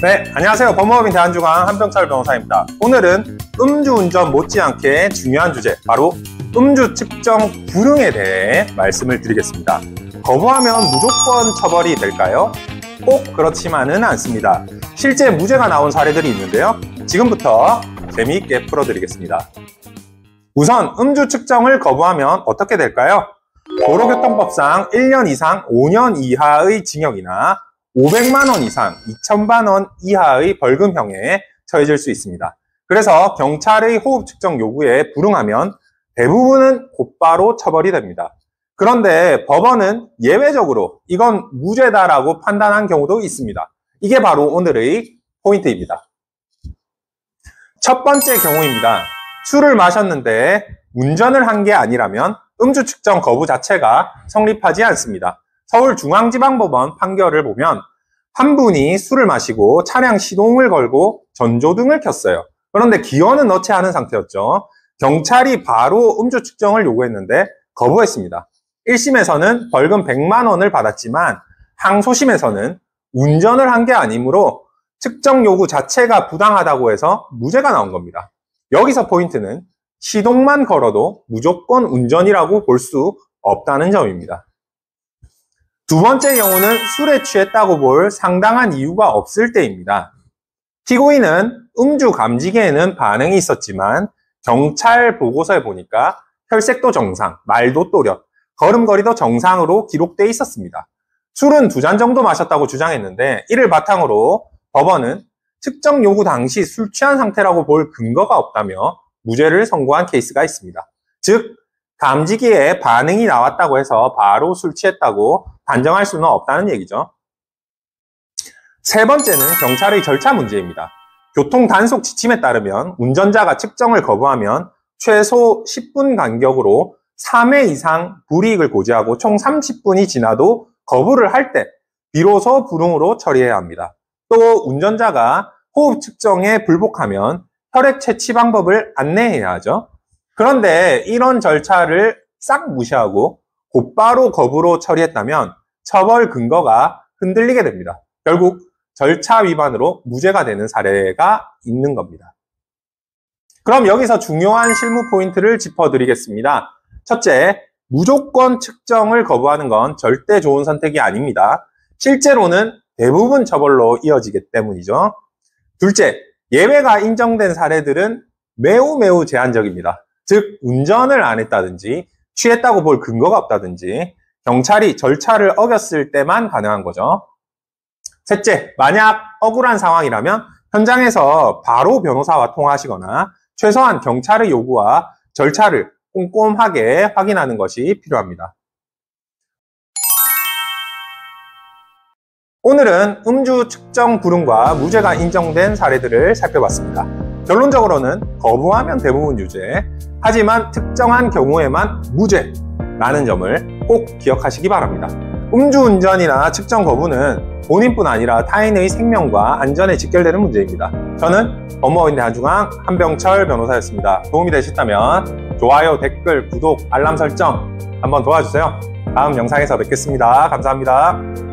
네, 안녕하세요. 법무법인 대한중앙 한병철 변호사입니다. 오늘은 음주운전 못지않게 중요한 주제, 바로 음주 측정 불응에 대해 말씀을 드리겠습니다. 거부하면 무조건 처벌이 될까요? 꼭 그렇지만은 않습니다. 실제 무죄가 나온 사례들이 있는데요. 지금부터 재미있게 풀어드리겠습니다. 우선 음주 측정을 거부하면 어떻게 될까요? 도로교통법상 1년 이상 5년 이하의 징역이나 500만 원 이상 2,000만 원 이하의 벌금형에 처해질 수 있습니다. 그래서 경찰의 호흡 측정 요구에 불응하면 대부분은 곧바로 처벌이 됩니다. 그런데 법원은 예외적으로 이건 무죄다라고 판단한 경우도 있습니다. 이게 바로 오늘의 포인트입니다. 첫 번째 경우입니다. 술을 마셨는데 운전을 한 게 아니라면 음주 측정 거부 자체가 성립하지 않습니다. 서울중앙지방법원 판결을 보면 한 분이 술을 마시고 차량 시동을 걸고 전조등을 켰어요. 그런데 기어는 넣지 않은 상태였죠. 경찰이 바로 음주 측정을 요구했는데 거부했습니다. 1심에서는 벌금 100만 원을 받았지만 항소심에서는 운전을 한 게 아니므로 측정 요구 자체가 부당하다고 해서 무죄가 나온 겁니다. 여기서 포인트는 시동만 걸어도 무조건 운전이라고 볼 수 없다는 점입니다. 두 번째 경우는 술에 취했다고 볼 상당한 이유가 없을 때입니다. 피고인은 음주 감지기에는 반응이 있었지만 경찰 보고서에 보니까 혈색도 정상, 말도 또렷, 걸음걸이도 정상으로 기록돼 있었습니다. 술은 2잔 정도 마셨다고 주장했는데 이를 바탕으로 법원은 측정 요구 당시 술 취한 상태라고 볼 근거가 없다며 무죄를 선고한 케이스가 있습니다. 즉, 감지기에 반응이 나왔다고 해서 바로 술 취했다고 단정할 수는 없다는 얘기죠. 세 번째는 경찰의 절차 문제입니다. 교통 단속 지침에 따르면 운전자가 측정을 거부하면 최소 10분 간격으로 3회 이상 불이익을 고지하고 총 30분이 지나도 거부를 할 때 비로소 불응으로 처리해야 합니다. 또 운전자가 호흡 측정에 불복하면 혈액 채취 방법을 안내해야 하죠. 그런데 이런 절차를 싹 무시하고 곧바로 거부로 처리했다면 처벌 근거가 흔들리게 됩니다. 결국 절차 위반으로 무죄가 되는 사례가 있는 겁니다. 그럼 여기서 중요한 실무 포인트를 짚어드리겠습니다. 첫째, 무조건 측정을 거부하는 건 절대 좋은 선택이 아닙니다. 실제로는 대부분 처벌로 이어지기 때문이죠. 둘째, 예외가 인정된 사례들은 매우 제한적입니다. 즉, 운전을 안 했다든지 취했다고 볼 근거가 없다든지 경찰이 절차를 어겼을 때만 가능한 거죠. 셋째, 만약 억울한 상황이라면 현장에서 바로 변호사와 통화하시거나 최소한 경찰의 요구와 절차를 꼼꼼하게 확인하는 것이 필요합니다. 오늘은 음주 측정 불응과 무죄가 인정된 사례들을 살펴봤습니다. 결론적으로는 거부하면 대부분 유죄, 하지만 특정한 경우에만 무죄라는 점을 꼭 기억하시기 바랍니다. 음주운전이나 측정 거부는 본인뿐 아니라 타인의 생명과 안전에 직결되는 문제입니다. 저는 법무법인 대한중앙 한병철 변호사였습니다. 도움이 되셨다면 좋아요, 댓글, 구독, 알람 설정 한번 도와주세요. 다음 영상에서 뵙겠습니다. 감사합니다.